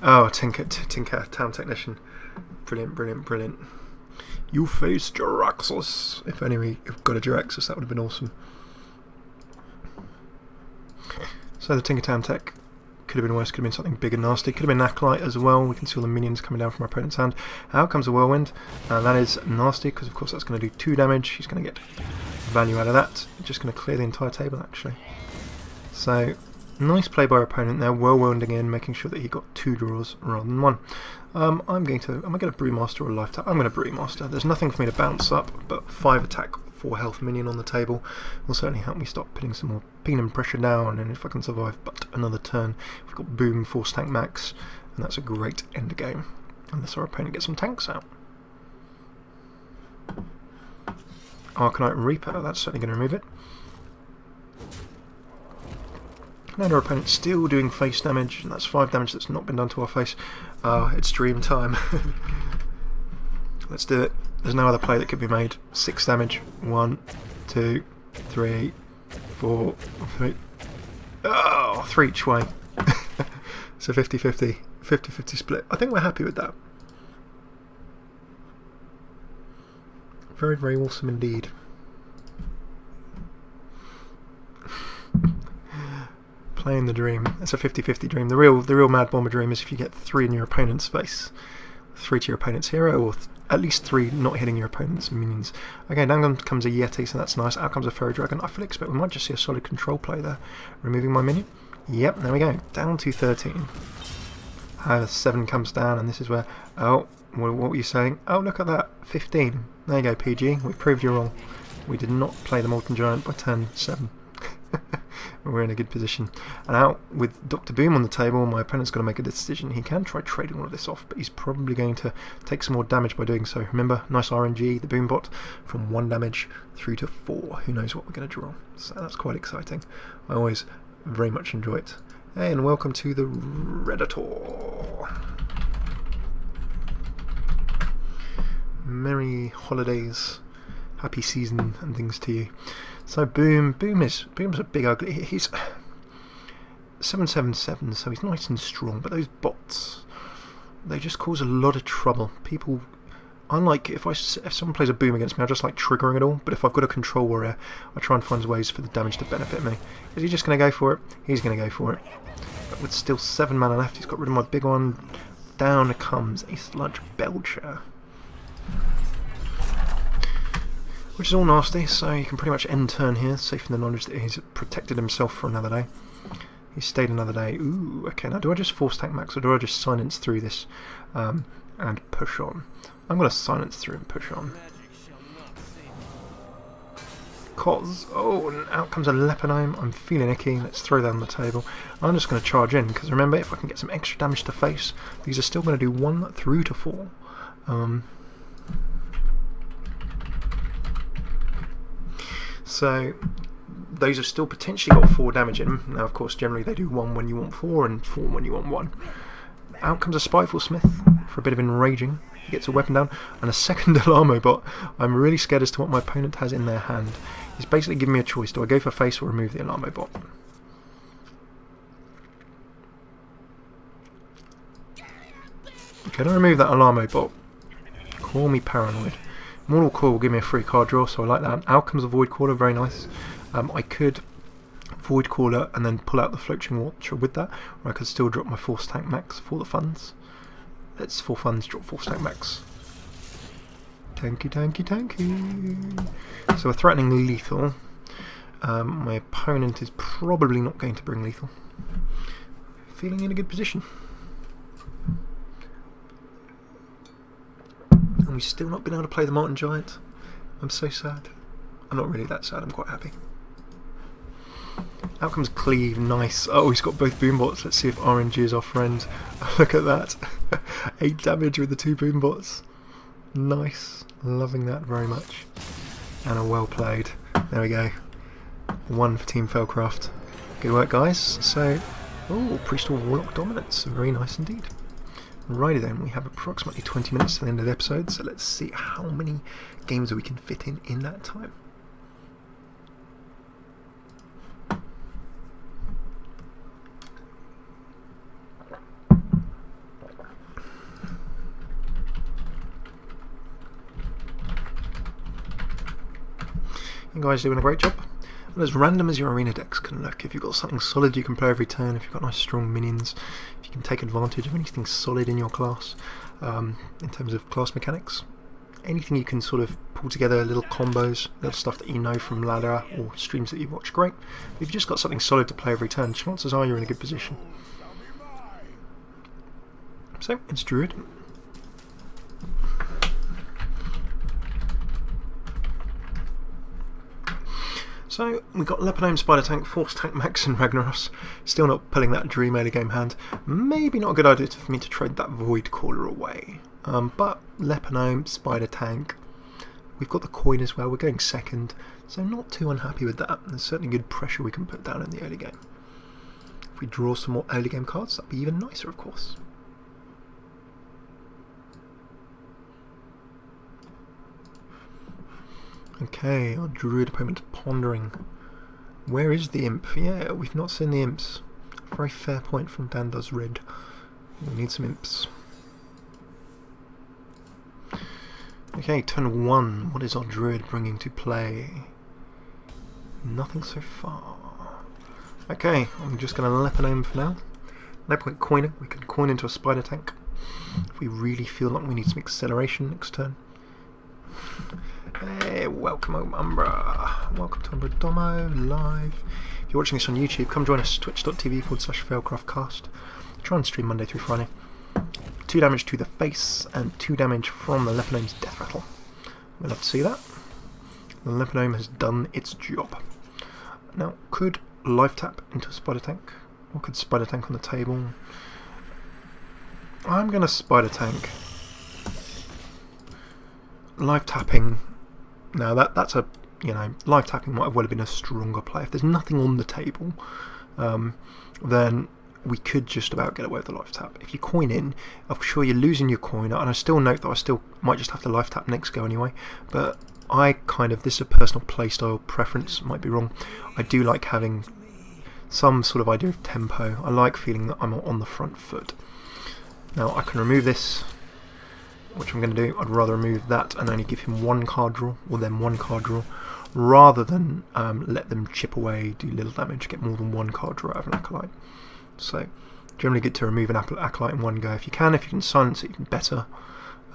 Oh, Tinker, Town Technician. Brilliant, brilliant, brilliant. You face Jaraxxus. If only we got a Jaraxxus, that would have been awesome. So the Tinkertown Tech could have been worse, could have been something big and nasty. Could have been Acolyte as well. We can see all the minions coming down from our opponent's hand. Out comes a Whirlwind. That is nasty, because of course that's going to do 2 damage. He's going to get value out of that. Just going to clear the entire table, actually. So, nice play by our opponent there, whirlwinding in, making sure that he got 2 draws rather than 1. Am I going to Brewmaster or Life Tap? I'm going to Brewmaster. There's nothing for me to bounce up, but 5 attack, 4 health minion on the table will certainly help me stop putting some more Phenom pressure down, and if I can survive but another turn, we've got Boom, Force Tank Max, and that's a great end game, unless our opponent gets some tanks out. Arcanite Reaper, that's certainly going to remove it. And our opponent's still doing face damage, and that's 5 damage that's not been done to our face. It's dream time. Let's do it. There's no other play that could be made. 6 damage. 1, 2, 3, 4, 3. Oh, 3 each way. So 50-50. 50-50 split. I think we're happy with that. Very, very awesome indeed. Playing the dream. It's a 50-50 dream. The real Mad Bomber dream is if you get 3 in your opponent's face, 3 to your opponent's hero, or at least 3 not hitting your opponent's minions. Okay, down comes a Yeti, so that's nice. Out comes a Fairy Dragon. I fully expect we might just see a solid control play there. Removing my minion. Yep, there we go. Down to 13. 7 comes down, and this is where... Oh, what were you saying? Oh, look at that. 15. There you go, PG. We proved you wrong. We did not play the Molten Giant by turn 7. We're in a good position. And out with Dr. Boom on the table, my opponent's got to make a decision. He can try trading all of this off, but he's probably going to take some more damage by doing so. Remember, nice RNG, the Boom bot, from 1 damage through to 4. Who knows what we're going to draw? So that's quite exciting. I always very much enjoy it. Hey, and welcome to the Redditor. Merry holidays, happy season, and things to you. So Boom's a big ugly. He's 777, so he's nice and strong. But those bots, they just cause a lot of trouble. People, unlike if someone plays a Boom against me, I just like triggering it all. But if I've got a control warrior, I try and find ways for the damage to benefit me. Is he just going to go for it? He's going to go for it. But with still 7 mana left, he's got rid of my big one. Down comes a Sludge Belcher, which is all nasty, so you can pretty much end turn here, safe in the knowledge that he's protected himself for another day. He's stayed another day. Ooh, okay, now do I just Force Tank Max, or do I just Silence through this and push on? I'm going to Silence through and push on. Oh, and out comes a Leponome. I'm feeling icky. Let's throw that on the table. I'm just going to charge in, because remember, if I can get some extra damage to face, these are still going to do 1 through to 4. So those have still potentially got 4 damage in them. Now, of course, generally they do 1 when you want 4 and 4 when you want 1. Out comes a Spiteful Smith for a bit of enraging. He gets a weapon down and a second Alarmo bot. I'm really scared as to what my opponent has in their hand. He's basically giving me a choice. Do I go for face or remove the Alarmo bot? Can I remove that Alarmo bot? Call me paranoid. Mortal Coil will give me a free card draw, so I like that. Out comes a Void Caller, very nice. I could Void Caller and then pull out the Floating Watcher with that, or I could still drop my Force Tank Max for the funds. Let's, for funds, drop Force Tank Max. Tanky, tanky, tanky. So we're threatening lethal. My opponent is probably not going to bring lethal. Feeling in a good position. And we've still not been able to play the Molten Giant. I'm so sad. I'm not really that sad, I'm quite happy. Out comes Cleave, nice. Oh, he's got both Boom bots. Let's see if RNG is our friend. Look at that. 8 damage with the 2 Boom bots. Nice. Loving that very much. And a well played. There we go. 1 for Team FailCraft. Good work, guys. So, oh, Priest or Warlock dominance. Very nice indeed. Righty then, we have approximately 20 minutes to the end of the episode, so let's see how many games we can fit in that time. You guys are doing a great job. And as random as your arena decks can look, if you've got something solid you can play every turn, if you've got nice strong minions, if you can take advantage of anything solid in your class, in terms of class mechanics, anything you can sort of pull together, little combos, little stuff that you know from ladder or streams that you watch, great. If you've just got something solid to play every turn, chances are you're in a good position. So, it's Druid. So, we've got Leponome, Spider Tank, Force Tank, Max and Ragnaros. Still not pulling that dream early game hand. Maybe not a good idea for me to trade that Void Caller away. But Leponome, Spider Tank, we've got the coin as well, we're going second, so not too unhappy with that. There's certainly good pressure we can put down in the early game. If we draw some more early game cards, that'd be even nicer, of course. Okay, our Druid opponent pondering. Where is the imp? Yeah, we've not seen the imps. Very fair point from Dan Does Red. We need some imps. Okay, turn 1. What is our Druid bringing to play? Nothing so far. Okay, I'm just going to Leponome for now. No point coining. We can coin into a Spider Tank if we really feel like we need some acceleration next turn. Hey, welcome home, Umbra. Welcome to Umbra Domo live. If you're watching this on YouTube, come join us, twitch.tv/FailCraft Cast. Try and stream Monday through Friday. 2 damage to the face and 2 damage from the Leponome's Death Rattle. We'll have to see that. The Leponome has done its job. Now, could life tap into a Spider Tank? Or could Spider Tank on the table? I'm going to Spider Tank. Life tapping. Now that's a, you know, life tapping might have well been a stronger play. If there's nothing on the table, then we could just about get away with the life tap. If you coin in, I'm sure you're losing your coin, and I still note that I still might just have to life tap next go anyway, but I kind of, this is a personal playstyle preference, might be wrong, I do like having some sort of idea of tempo. I like feeling that I'm on the front foot. Now I can remove this, which I'm going to do. I'd rather remove that and only give him 1 card draw, or then 1 card draw, rather than let them chip away, do little damage, get more than 1 card draw out of an Acolyte. So, generally good to remove an Acolyte in one go. If you can silence it, even better.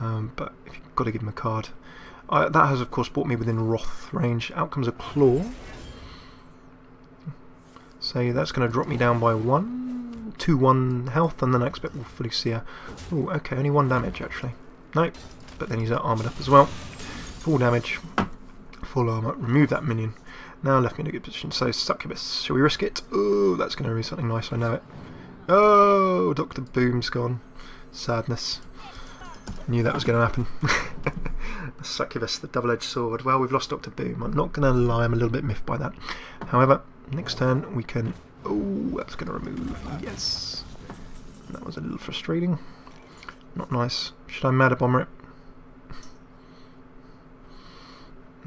But if you've got to give him a card. That has, of course, brought me within Wrath range. Out comes a Claw. So that's going to drop me down by 2-1 health, and then I expect we'll fully see her. Oh, okay, only 1 damage actually. Nope, but then he's armoured up as well. 4 damage, full armour, remove that minion. Now left me in a good position, so Succubus, shall we risk it? Oh, that's going to be something nice, I know it. Oh, Dr. Boom's gone. Sadness. Knew that was going to happen. Succubus, the double-edged sword. Well, we've lost Dr. Boom. I'm not going to lie, I'm a little bit miffed by that. However, next turn we can... Oh, that's going to remove. Yes. That was a little frustrating. Not nice. Should I Matter Bomber it?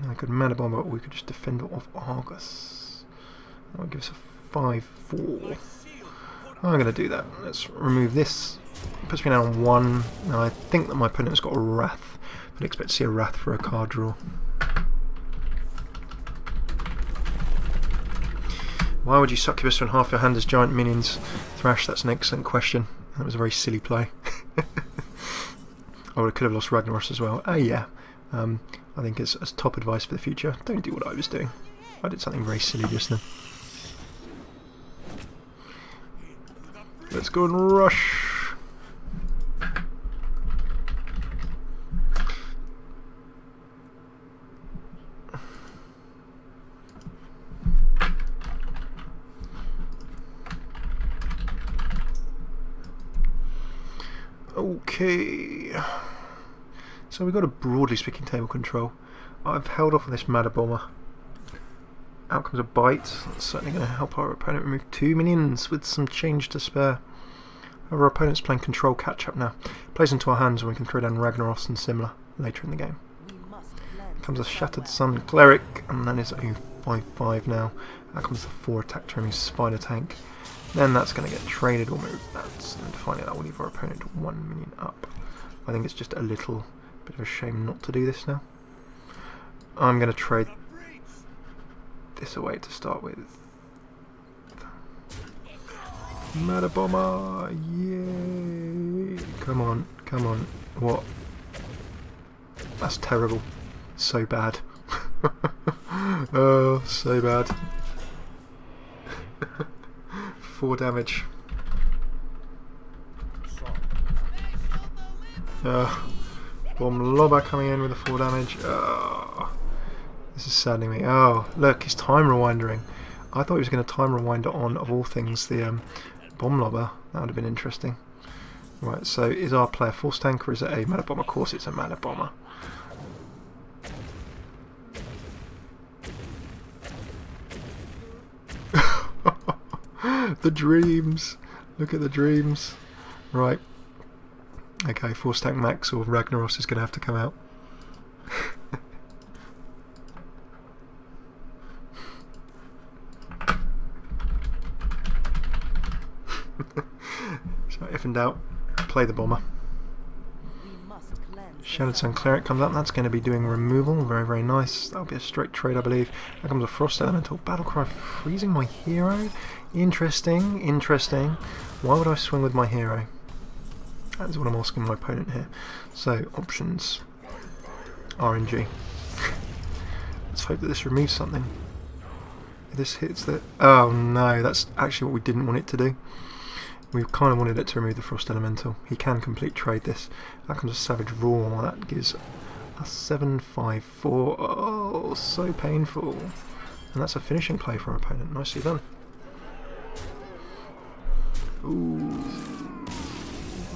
I could Matter Bomber, or we could just Defender of Argus. That would give us a 5-4. I'm going to do that. Let's remove this. It puts me down on 1. Now I think that my opponent's got a Wrath. I'd expect to see a Wrath for a card draw. Why would you Succubus when half your hand is giant minions? Thrash, that's an excellent question. That was a very silly play. I could have lost Ragnaros as well. Yeah. I think it's top advice for the future. Don't do what I was doing. I did something very silly just then. Let's go and rush. Okay. So we've got a broadly speaking table control. I've held off on this Matter Bomber. Out comes a Bite. That's certainly going to help our opponent remove 2 minions with some change to spare. Our opponent's playing control catch up now. Plays into our hands and we can throw down Ragnaros and similar later in the game. Comes a Shattered Sun Cleric, and that is a 5-5 now. Out comes the 4 attack trimming Spider Tank. Then that's going to get traded or moved. And finally that will leave our opponent 1 minion up. I think it's just a little bit of a shame not to do this now. I'm going to trade this away to start with. Meta Bomber! Yay! Come on, come on. What? That's terrible. So bad. Oh, so bad. 4 damage. Bomb Lobber coming in with a 4 damage. This is saddening me. Oh, look, he's time rewinding. I thought he was going to time rewind it on, of all things, the Bomb Lobber. That would have been interesting. Right, so is our player Force Tank or is it a Meta Bomber? Of course it's a Meta Bomber. The dreams! Look at the dreams. Right. Okay, Force Tank Max or Ragnaros is going to have to come out. So if in doubt, play the Bomber. Shattered Sun Cleric comes up, that's going to be doing removal, very very nice, that'll be a straight trade I believe. There comes a Frost Elemental, Battlecry freezing my hero, interesting, interesting. Why would I swing with my hero? That is what I'm asking my opponent here. So, options, RNG. Let's hope that this removes something. If this hits the... oh no, that's actually what we didn't want it to do. We kind of wanted it to remove the Frost Elemental. He can complete trade this. That comes a Savage Roar. That gives a 7/5/4. Oh, so painful. And that's a finishing play for our opponent. Nicely done. Ooh.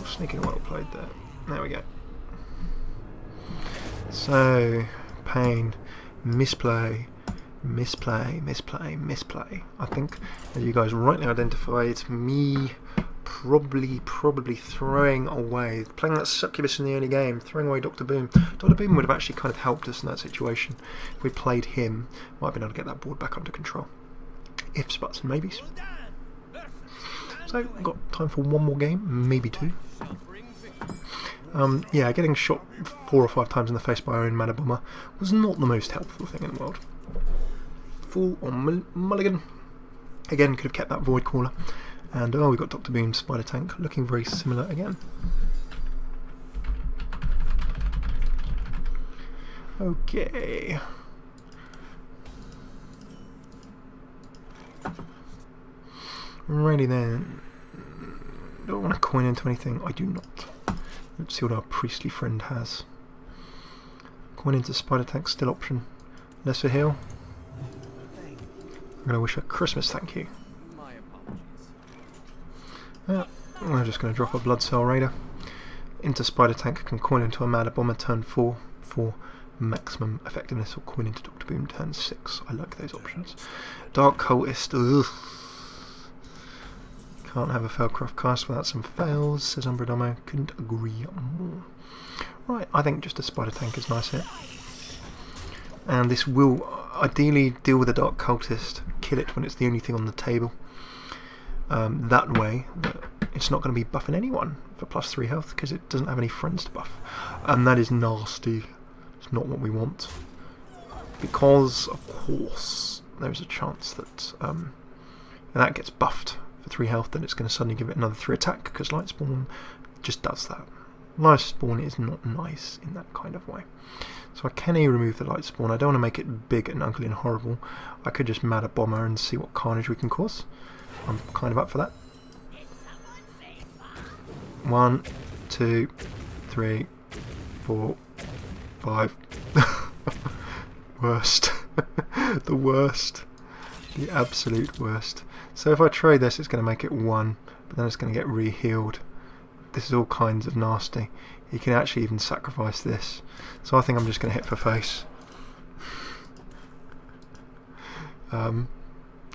Sneaking well played there. There we go. So, pain. Misplay. Misplay, misplay, misplay. I think, as you guys rightly identified, me probably throwing away, playing that Succubus in the early game, throwing away Dr. Boom. Dr. Boom would have actually kind of helped us in that situation. If we played him, might have been able to get that board back under control. Ifs, buts and maybes. So, got time for one more game, maybe 2. Yeah, getting shot 4 or 5 times in the face by our own Mana Bomber was not the most helpful thing in the world. Full on mulligan. Again, could have kept that Void Caller. And oh, we got Dr. Boom, Spider Tank, looking very similar again. Okay. Righty then. Don't want to coin into anything. I do not. Let's see what our priestly friend has. Coin into Spider Tank, still option. Lesser heal. I'm going to wish her Christmas, thank you. Yeah, we're just going to drop a Blood Cell Raider. Into Spider Tank, can coin into a Mana Bomber turn 4 for maximum effectiveness, or coin into Dr. Boom turn 6. I like those options. Dark Cultist, ugh. Can't have a FailCraft Cast without some fails, says Umbradamo. Couldn't agree more. Right, I think just a Spider Tank is nice here. And this will ideally deal with a Dark Cultist, kill it when it's the only thing on the table. That way, it's not going to be buffing anyone for +3 health because it doesn't have any friends to buff. And that is nasty. It's not what we want. Because, of course, there's a chance that that gets buffed for 3 health, then it's going to suddenly give it another 3 attack because Lightspawn just does that. Lightspawn is not nice in that kind of way. So I can remove the Lightspawn. I don't want to make it big and ugly and horrible. I could just Mad a Bomber and see what carnage we can cause. I'm kind of up for that. 1, 2, 3, 4, 5. Worst. The worst. The absolute worst. So if I trade this, it's going to make it 1, but then it's going to get re-healed. This is all kinds of nasty. You can actually even sacrifice this. So I think I'm just going to hit for face.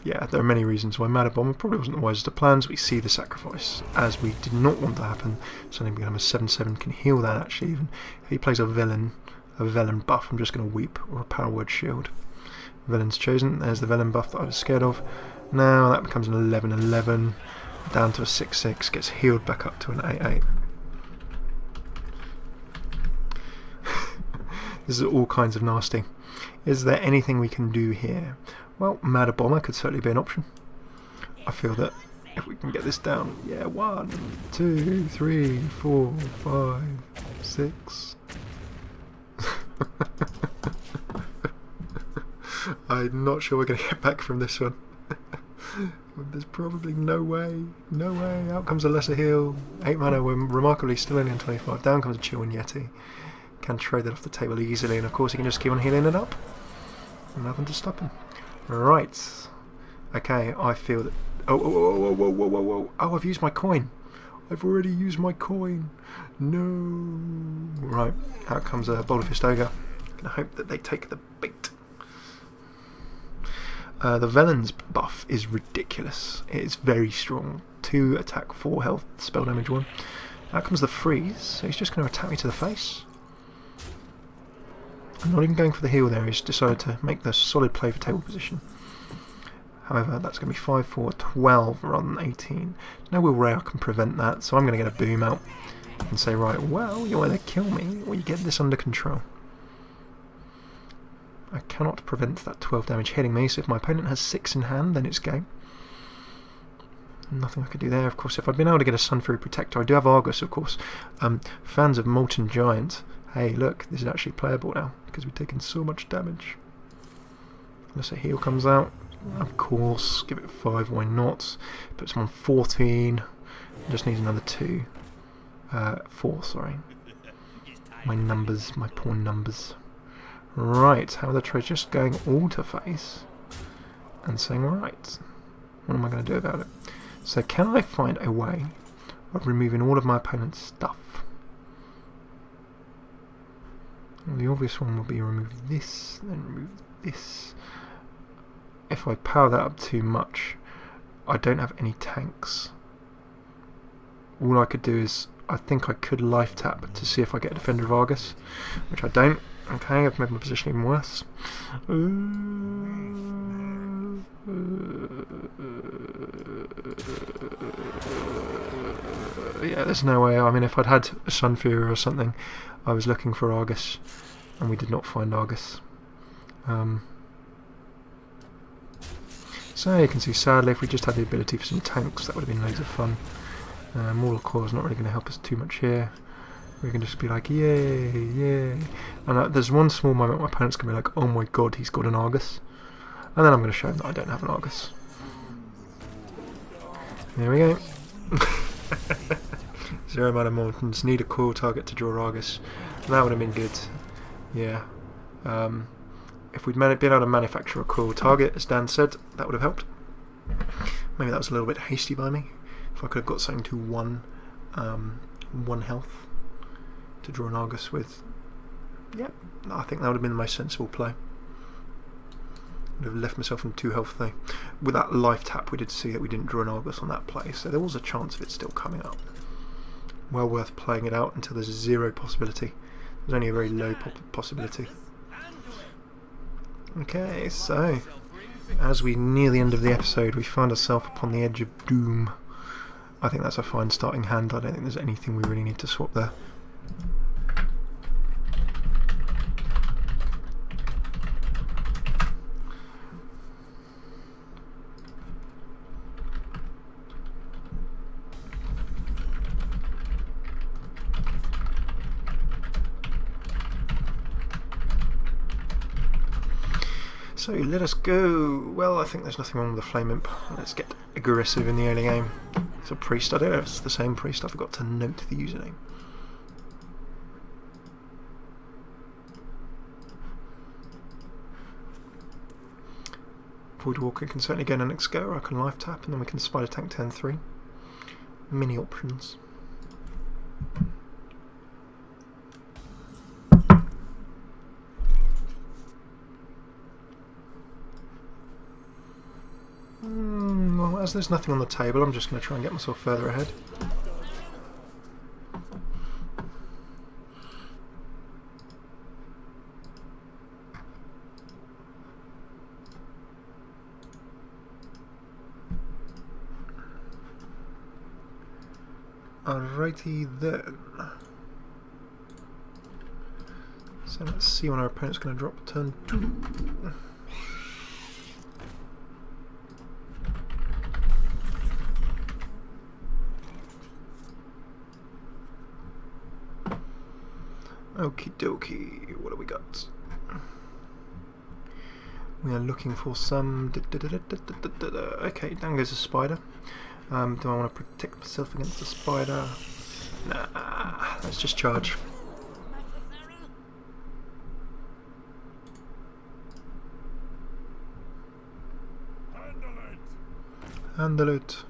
Yeah, there are many reasons why Mana Bomber probably wasn't the wisest of plans. We see the sacrifice, as we did not want to happen. Suddenly we become a 7/7, can heal that actually even. If he plays a villain buff, I'm just going to weep, or a Power Word Shield. Villain's chosen, there's the villain buff that I was scared of. Now that becomes an 11/11, down to a 6/6, gets healed back up to an 8/8. This is all kinds of nasty. Is there anything we can do here? Well, Mad Bomber could certainly be an option. I feel that if we can get this down, yeah, 1, 2, 3, 4, 5, 6. I'm not sure we're going to get back from this one. There's probably no way. No way. Out comes a lesser heal. 8 mana. We're remarkably still only on 25. Down comes a Chill and Yeti. Can trade that off the table easily, and of course he can just keep on healing it up. Nothing to stop him. Right. Okay, I feel that... Oh, I've used my coin. I've already used my coin. No. Right, out comes a Boulderfist Ogre. Gonna hope that they take the bait. The Velen's buff is ridiculous. It is very strong. 2 attack, 4 health, spell damage 1. Out comes the freeze, so he's just going to attack me to the face. I'm not even going for the heal there, he's decided to make the solid play for table position. However, that's going to be 5, 4, 12 rather than 18. No Will Ray can prevent that, so I'm going to get a boom out and say, right, well, you either kill me or you get this under control. I cannot prevent that 12 damage hitting me, so if my opponent has 6 in hand, then it's game. Nothing I could do there. Of course, if I'd been able to get a Sunfury Protector, I do have Argus, of course. Fans of Molten Giant, hey, look, this is actually playable now, because we've taken so much damage. Unless a heal comes out, of course, give it 5, why not? Puts him on 14, just needs another 2. 4, sorry. My numbers, my poor numbers. Right, how are the trades? Just going all to face and saying, right, what am I going to do about it? So can I find a way of removing all of my opponent's stuff? Well, the obvious one will be remove this, then remove this. If I power that up too much, I don't have any tanks. All I could do is, I think I could life tap to see if I get a Defender of Argus, which I don't. Okay, I've made my position even worse. Yeah, there's no way. I mean, if I'd had a Sunfury or something, I was looking for Argus, and we did not find Argus. So you can see, sadly, if we just had the ability for some tanks, that would have been loads of fun. Warlock Core is not really going to help us too much here. We can just be like, yay, yay. And there's one small moment my opponent's going to be like, oh my god, he's got an Argus. And then I'm going to show him that I don't have an Argus. There we go. 0 mana Mortons, need a cool target to draw Argus. That would have been good. Yeah. If we'd been able to manufacture a cool target, as Dan said, that would have helped. Maybe that was a little bit hasty by me. If I could have got something to 1 health to draw an Argus with. Yeah, I think that would have been the most sensible play. Would have left myself on 2 health though. With that life tap we did see that we didn't draw an Argus on that play, so there was a chance of it still coming up. Well worth playing it out until there's 0 possibility. There's only a very low possibility. Okay, so as we near the end of the episode we find ourselves upon the edge of doom. I think that's a fine starting hand. I don't think there's anything we really need to swap there. So let us go. Well, I think there's nothing wrong with the Flame Imp. Let's get aggressive in the early game. It's a priest. I don't know if it's the same priest. I forgot to note the username. Voidwalker can certainly get an next go, or I can life tap, and then we can spider tank turn 3. Many options. Well, as there's nothing on the table, I'm just going to try and get myself further ahead. Alrighty then. So let's see when our opponent's going to drop turn 2. Okie dokie, what do we got? We are looking for some... Okay, down goes a spider. Do I want to protect myself against the spider? Nah, let's just charge. Handle it.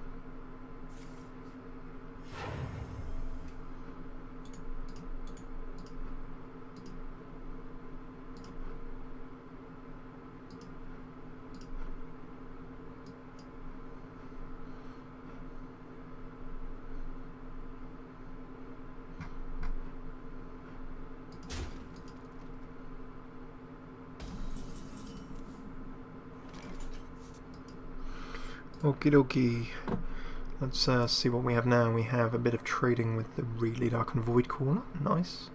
Okie dokie. Let's see what we have now. We have a bit of trading with the really dark and void corner. Nice.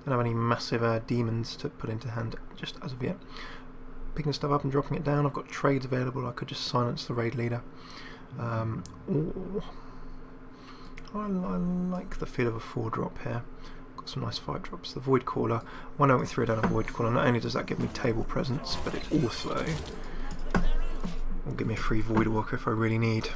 Don't have any massive demons to put into hand just as of yet. Picking stuff up and dropping it down. I've got trades available. I could just silence the raid leader. Or I like the feel of a 4-drop here. Got some nice 5-drops. The void caller. Why don't we throw down a void caller? Not only does that give me table presence, but it also will give me a free void walker if I really need.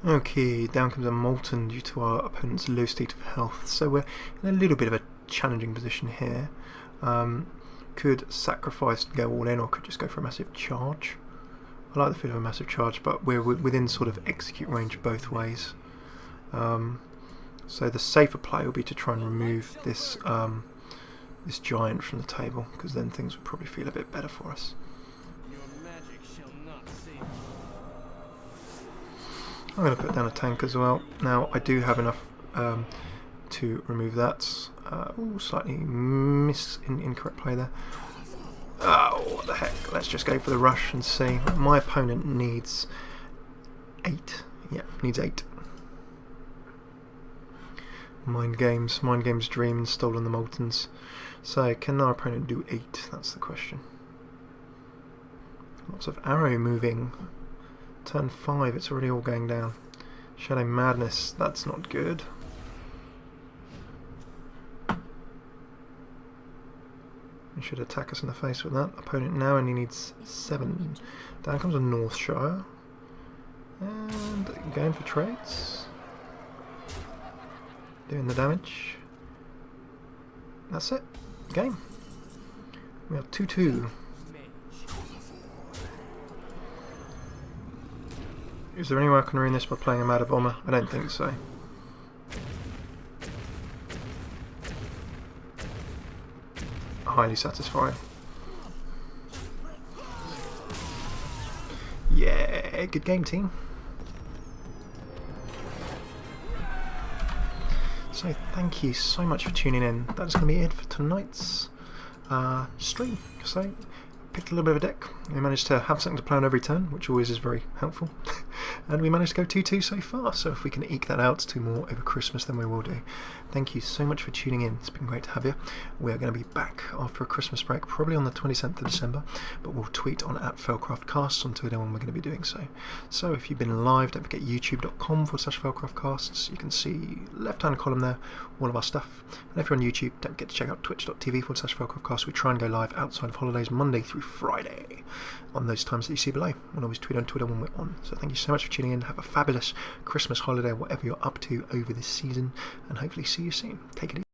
Okay, down comes a Molten due to our opponent's low state of health, so we're in a little bit of a challenging position here. Could sacrifice and go all in, or could just go for a massive charge. I like the feel of a massive charge, but we're within sort of execute range both ways. So the safer play will be to try and remove this this giant from the table, because then things would probably feel a bit better for us. I'm going to put down a tank as well. Now I do have enough to remove that. Ooh, slightly incorrect play there. Oh, what the heck. Let's just go for the rush and see. My opponent needs 8. Yeah, needs 8. Mind games dream and stolen the Moltens. So can our opponent do 8? That's the question. Lots of arrow moving. Turn 5, it's already all going down. Shadow Madness, that's not good. He should attack us in the face with that. Opponent now only needs 7. Down comes a Northshire. And going for trades. Doing the damage. That's it. Game. We are 2-2. Is there any way I can ruin this by playing a Mad Bomber? I don't think so. Highly satisfying. Yeah, good game, team. So thank you so much for tuning in. That's going to be it for tonight's stream. So picked a little bit of a deck. We managed to have something to play on every turn, which always is very helpful. And we managed to go 2-2 so far, so if we can eke that out to more over Christmas, then we will do. Thank you so much for tuning in. It's been great to have you. We are going to be back after a Christmas break, probably on the 27th of December, but we'll tweet on @FailCraft Casts on Twitter when we're going to be doing so. So if you've been live, don't forget youtube.com/FailCraft Casts. You can see left-hand column there, all of our stuff. And if you're on YouTube, don't forget to check out twitch.tv/FailCraft Casts. We try and go live outside of holidays, Monday through Friday, on those times that you see below. We'll always tweet on Twitter when we're on. So thank you so much for tuning in. Have a fabulous Christmas holiday, whatever you're up to over this season, and hopefully see you soon. Take it easy.